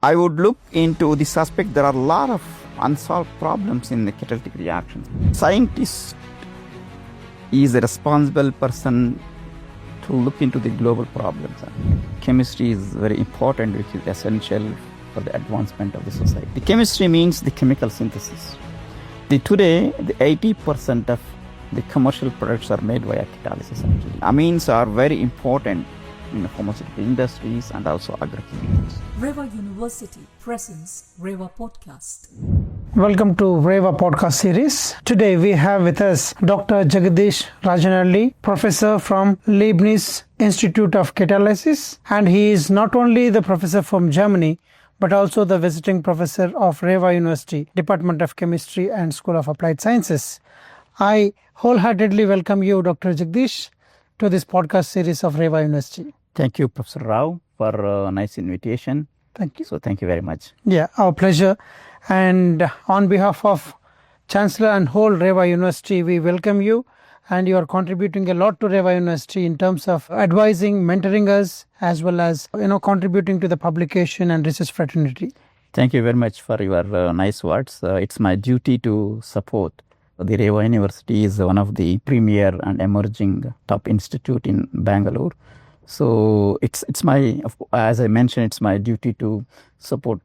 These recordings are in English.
I would look into this aspect. There are a lot of unsolved problems in the catalytic reactions. Scientist is a responsible person to look into the global problems. Chemistry is very important, which is essential for the advancement of the society. The chemistry means the chemical synthesis. Today, 80% of the commercial products are made via catalysis. Actually, amines are very important in the pharmaceutical industries and also agrochemicals. REVA University presents REVA Podcast. Welcome to REVA Podcast series. Today we have with us Dr. Jagadeesh Rajenahally, professor from Leibniz Institute of Catalysis, and he is not only the professor from Germany but also the visiting professor of REVA University, Department of Chemistry and School of Applied Sciences. I wholeheartedly welcome you, Dr. Jagadeesh, to this podcast series of REVA University. Thank you, Professor Rao, for a nice invitation. Thank you. So thank you very much. Yeah, our pleasure. And on behalf of Chancellor and whole REVA University, we welcome you, and you are contributing a lot to REVA University in terms of advising, mentoring us, as well as contributing to the publication and research fraternity. Thank you very much for your nice words. It's my duty to support. The REVA University is one of the premier and emerging top institute in Bangalore. So it's my, as I mentioned, it's my duty to support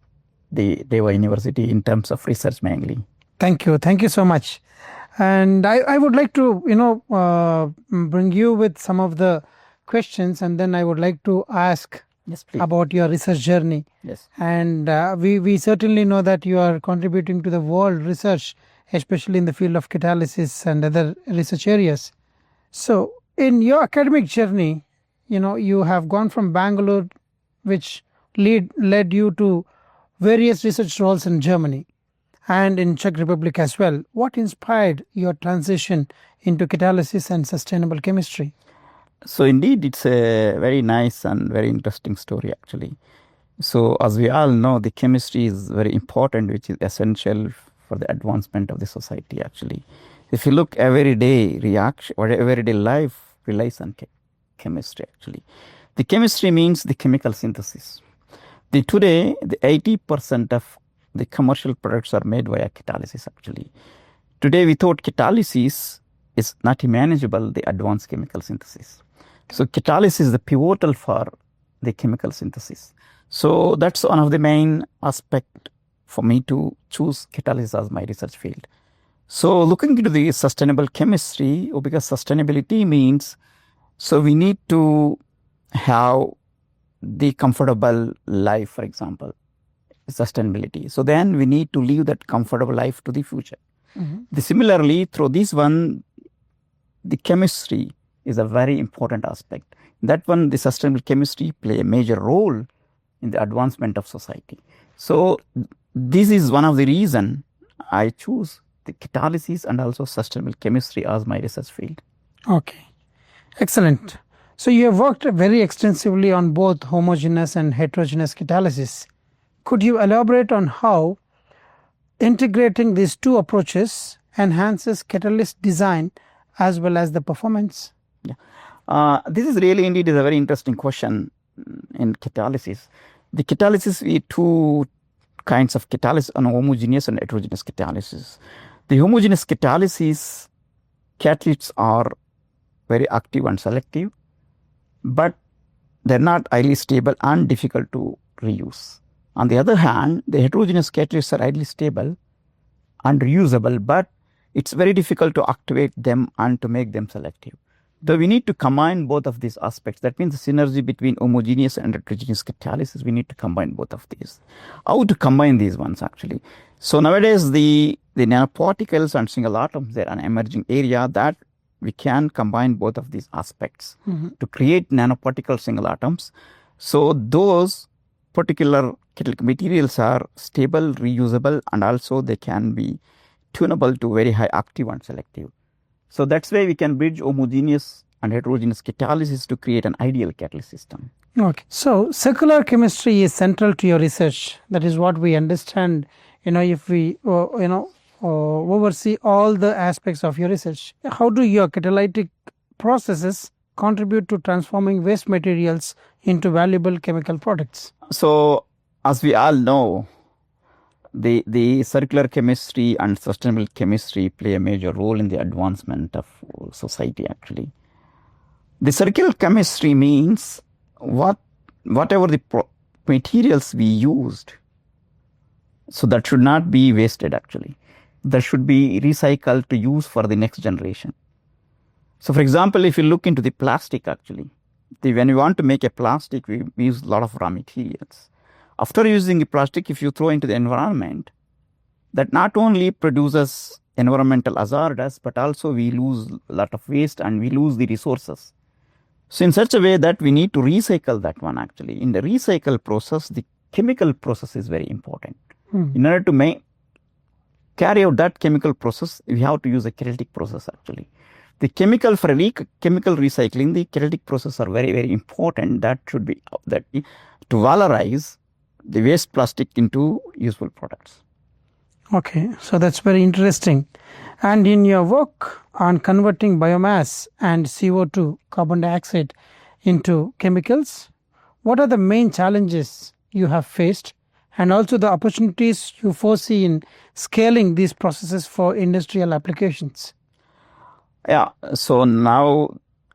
the REVA University in terms of research mainly. Thank you. Thank you so much. And I would like to, bring you with some of the questions, and then I would like to ask about your research journey. Yes. And we certainly know that you are contributing to the world research, especially in the field of catalysis and other research areas. So in your academic journey, you have gone from Bangalore, which led you to various research roles in Germany and in Czech Republic as well. What inspired your transition into catalysis and sustainable chemistry? So indeed, it's a very nice and very interesting story actually. So as we all know, the chemistry is very important, which is essential for the advancement of the society actually. If you look, everyday reaction or everyday life relies on chemistry actually. The chemistry means the chemical synthesis. Today, 80% of the commercial products are made via catalysis actually. Today, without catalysis, is not manageable the advanced chemical synthesis. So catalysis is the pivotal for the chemical synthesis. So that's one of the main aspects for me to choose catalysis as my research field. So looking into the sustainable chemistry, because sustainability means, so we need to have the comfortable life, for example, sustainability. So then we need to live that comfortable life to the future. Mm-hmm. Similarly, through this one, the chemistry is a very important aspect. That one, the sustainable chemistry play a major role in the advancement of society. So this is one of the reasons I choose the catalysis and also sustainable chemistry as my research field. Okay, excellent. So you have worked very extensively on both homogeneous and heterogeneous catalysis. Could you elaborate on how integrating these two approaches enhances catalyst design as well as the performance? Yeah, this is really indeed is a very interesting question in catalysis. The catalysis, we two kinds of catalysis, on homogeneous and heterogeneous catalysis. The homogeneous catalysis, catalysts are very active and selective, but they're not highly stable and difficult to reuse. On the other hand, the heterogeneous catalysts are highly stable and reusable, but it's very difficult to activate them and to make them selective. So we need to combine both of these aspects. That means the synergy between homogeneous and heterogeneous catalysis, we need to combine both of these. How to combine these ones actually? So nowadays, the nanoparticles and single atoms, they're an emerging area that we can combine both of these aspects to create nanoparticle single atoms. So those particular catalytic materials are stable, reusable, and also they can be tunable to very high active and selective. So that's why we can bridge homogeneous and heterogeneous catalysis to create an ideal catalyst system. Okay. So circular chemistry is central to your research. That is what we understand, if we, oversee all the aspects of your research. How do your catalytic processes contribute to transforming waste materials into valuable chemical products? So as we all know, the circular chemistry and sustainable chemistry play a major role in the advancement of society, actually. The circular chemistry means whatever the materials we used, so that should not be wasted, actually. That should be recycled to use for the next generation. So, for example, if you look into the plastic, actually, when we want to make a plastic, we use a lot of raw materials. After using the plastic, if you throw into the environment, that not only produces environmental hazards, but also we lose a lot of waste and we lose the resources. So in such a way that we need to recycle that one, actually. In the recycle process, the chemical process is very important. In order to carry out that chemical process, we have to use a catalytic process, actually. The chemical for chemical recycling, the catalytic process are very, very important. That should be to valorize the waste plastic into useful products. Okay, so that's very interesting. And in your work on converting biomass and CO2, carbon dioxide, into chemicals, what are the main challenges you have faced, and also the opportunities you foresee in scaling these processes for industrial applications? Yeah, so now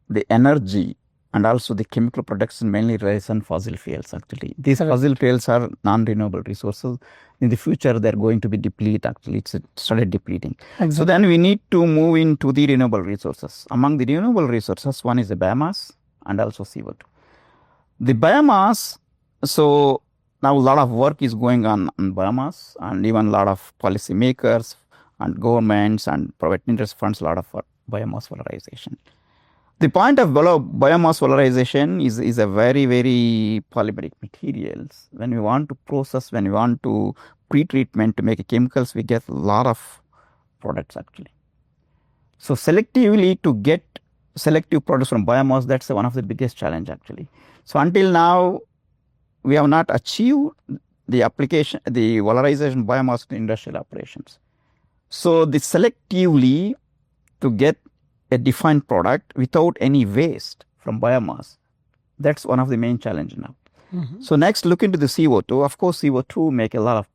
the energy and also the chemical production mainly relies on fossil fuels, actually. These fossil fuels are non-renewable resources. In the future, they're going to be depleted, actually. It's started depleting. Exactly. So then we need to move into the renewable resources. Among the renewable resources, one is the biomass and also CO2. The biomass, so now a lot of work is going on biomass, and even a lot of policymakers and governments and private interest funds, a lot of biomass valorization. The point of biomass valorization is a very, very polymeric materials. When we want to process, when we want to pre-treatment to make chemicals, we get a lot of products, actually. So selectively to get selective products from biomass, that's one of the biggest challenge, actually. So until now, we have not achieved the application, the valorization of biomass in industrial operations. So the selectively to get a defined product without any waste from biomass, that's one of the main challenges now. So next, look into the CO2. Of course, CO2 make a lot of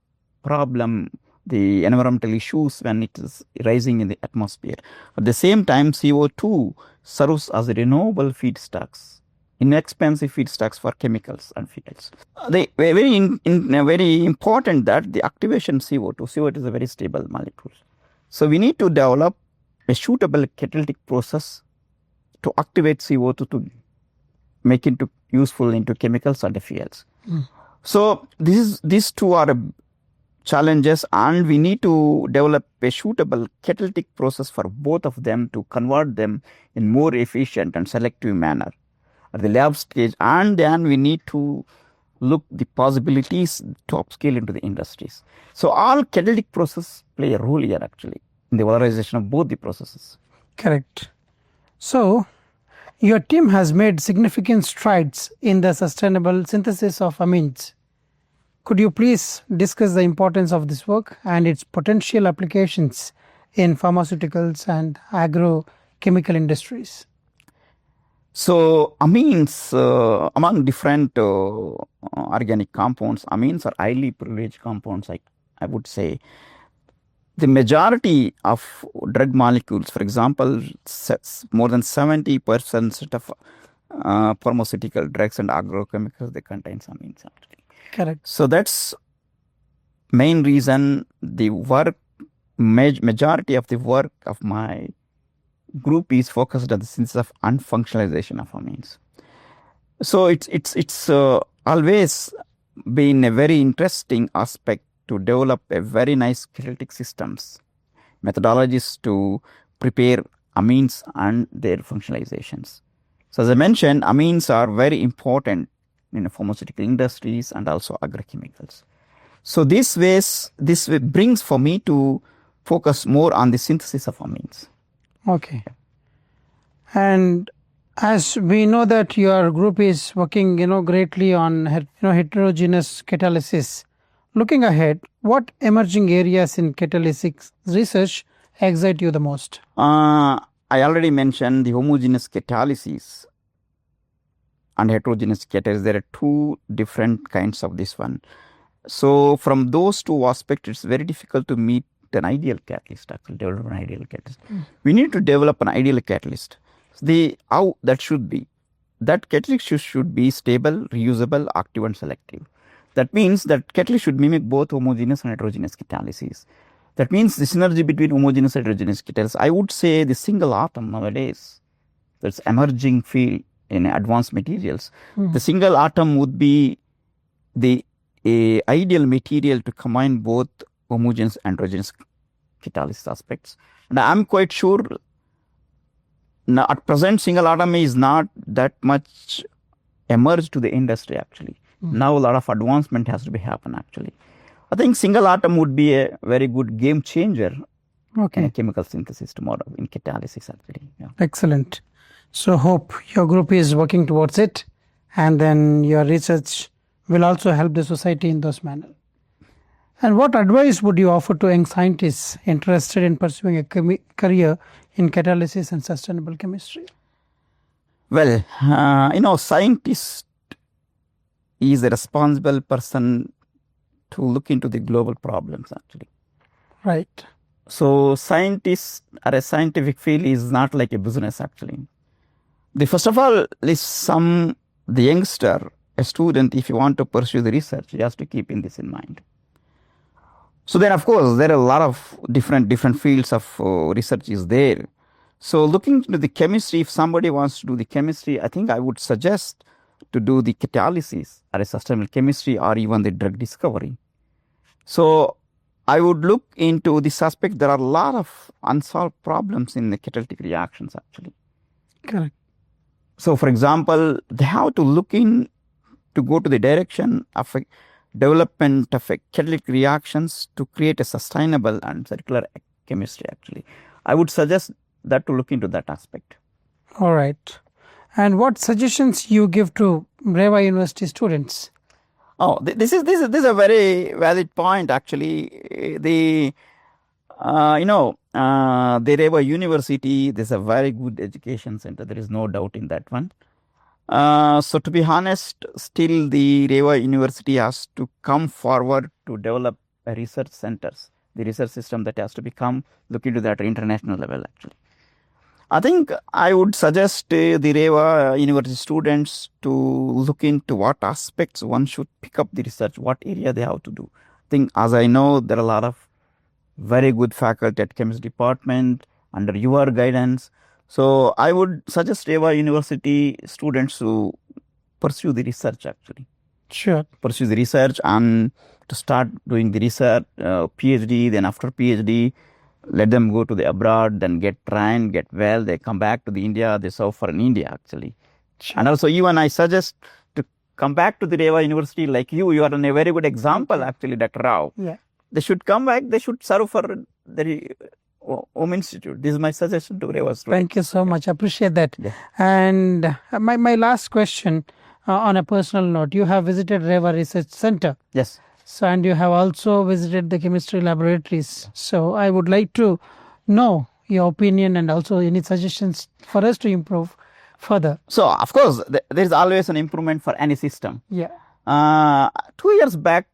problem, the environmental issues when it is rising in the atmosphere. At the same time, CO2 serves as renewable feedstocks, inexpensive feedstocks for chemicals and fuels. Very important that the activation CO2 is a very stable molecule. So we need to develop a suitable catalytic process to activate CO2 to make it useful into chemicals and the fuels. So these two are challenges, and we need to develop a suitable catalytic process for both of them to convert them in more efficient and selective manner at the lab stage, and then we need to look the possibilities to upscale into the industries. So all catalytic process play a role here, actually, in the valorization of both the processes. Correct. So, your team has made significant strides in the sustainable synthesis of amines. Could you please discuss the importance of this work and its potential applications in pharmaceuticals and agrochemical industries? So, amines, among different organic compounds, amines are highly privileged compounds, I would say. The majority of drug molecules, for example, more than 70% of pharmaceutical drugs and agrochemicals, they contain amines, actually. Correct. So that's main reason the work, majority of the work of my group is focused on the synthesis of unfunctionalization of amines. So it's always been a very interesting aspect to develop a very nice catalytic systems, methodologies to prepare amines and their functionalizations. So as I mentioned, amines are very important in the pharmaceutical industries and also agrochemicals. So this way brings for me to focus more on the synthesis of amines. Okay. And as we know that your group is working, greatly on heterogeneous catalysis. Looking ahead, what emerging areas in catalytic research excite you the most? I already mentioned the homogeneous catalysis and heterogeneous catalysis. There are two different kinds of this one. So from those two aspects, it's very difficult to meet an ideal catalyst, actually develop an ideal catalyst. We need to develop an ideal catalyst. How that should be. That catalyst should be stable, reusable, active and selective. That means that catalyst should mimic both homogeneous and heterogeneous catalysis. That means the synergy between homogeneous and heterogeneous catalysis. I would say the single atom nowadays, that's emerging field in advanced materials. The single atom would be the ideal material to combine both homogeneous and heterogeneous catalysis aspects. And I'm quite sure now at present single atom is not that much emerged to the industry actually. Now a lot of advancement has to be happen actually. I think single atom would be a very good game changer in a chemical synthesis tomorrow in catalysis actually. Yeah. Excellent. So hope your group is working towards it, and then your research will also help the society in those manner. And what advice would you offer to young scientists interested in pursuing a career in catalysis and sustainable chemistry? Well, scientist is a responsible person to look into the global problems actually. Right. So scientists or a scientific field is not like a business actually. First of all, the youngster, a student, if you want to pursue the research, he has to keep this in mind. So then, of course, there are a lot of different fields of research is there. So looking into the chemistry, if somebody wants to do the chemistry, I think I would suggest to do the catalysis or a sustainable chemistry or even the drug discovery. So I would look into this aspect. There are a lot of unsolved problems in the catalytic reactions actually. Correct. So, for example, they have to look in to go to the direction of a development of a catalytic reactions to create a sustainable and circular chemistry actually. I would suggest that to look into that aspect. All right. And what suggestions you give to REVA University students? Oh, this is a very valid point actually. The REVA University, there's a very good education center. There is no doubt in that one. So to be honest, still the REVA University has to come forward to develop a research centers, the research system that has to become, look into that international level actually. I think I would suggest the REVA University students to look into what aspects one should pick up the research, what area they have to do. I think as I know, there are a lot of very good faculty at chemistry department under your guidance. So I would suggest REVA University students to pursue the research actually. Sure. Pursue the research and to start doing the research, PhD, then after PhD, let them go to the abroad, then get trained, get well, they come back to the India, they serve for in India actually. Sure. And also even I suggest to come back to the REVA University like you are a very good example actually, Dr. Rao. Yeah. They should come back, they should serve for the Home Institute. This is my suggestion to REVA students. Thank you so much. I appreciate that. Yeah. And my last question on a personal note, you have visited REVA Research Center. Yes. So, and you have also visited the chemistry laboratories. So I would like to know your opinion and also any suggestions for us to improve further. So, of course, there is always an improvement for any system. Yeah. 3 years back,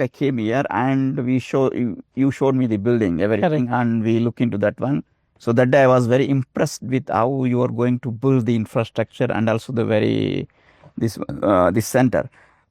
I came here and you showed me the building, everything, Correct. and we look into that one. So that day I was very impressed with how you are going to build the infrastructure and also this center.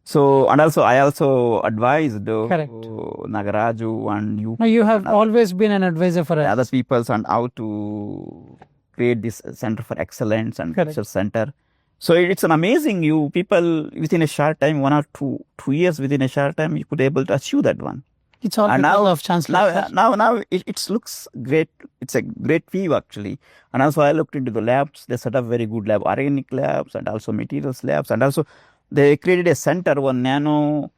So, and also I also advised Nagaraju and you. No, you have always been an advisor for us. Other peoples and how to create this center for excellence and Correct. research center. So it's an amazing, you people within a short time, 1 or 2 years within a short time, you could be able to achieve that one. It's all And because of Chancellor. Now it looks great. It's a great view actually. And also I looked into the labs. They set up very good lab, organic labs and also materials labs. And also they created a center, one nano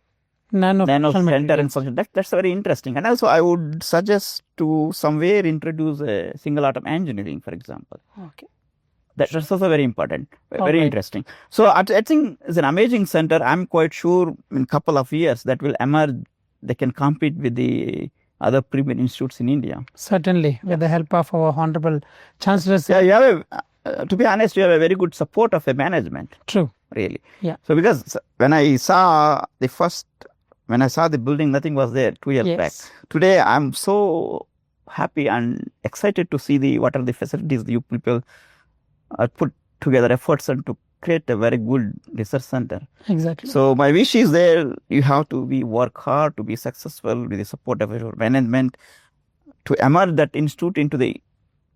center and function. That's very interesting. And also I would suggest to somewhere introduce a single atom engineering, for example. Okay. That's also very important, very Okay. interesting. So I think it's an amazing center. I'm quite sure in a couple of years that will emerge. They can compete with the other premier institutes in India. Certainly, with the help of our Honorable Chancellor. Yeah, you have to be honest, you have a very good support of the management. True. Really. Yeah. So because when I saw the first when I saw the building, nothing was there 2 years back. Yes. Today, I'm so happy and excited to see what are the facilities you people put together efforts and to create a very good research center. Exactly. So my wish is there, you have to work hard to be successful with the support of your management to emerge that institute into the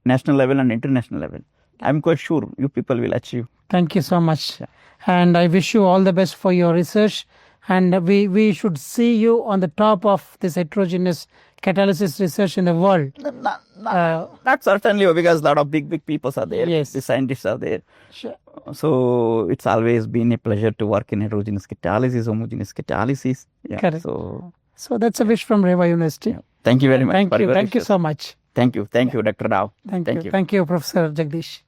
national level and international level. I'm quite sure you people will achieve. Thank you so much. And I wish you all the best for your research. And we should see you on the top of this heterogeneous catalysis research in the world. Not certainly, because a lot of big people are there. Yes. The scientists are there. Sure. So it's always been a pleasure to work in heterogeneous catalysis, homogeneous catalysis. Yeah. Correct. So that's a wish from REVA University. thank you very much. Thank you so much. Thank you, Dr. Rao. Thank you, Professor Jagadeesh.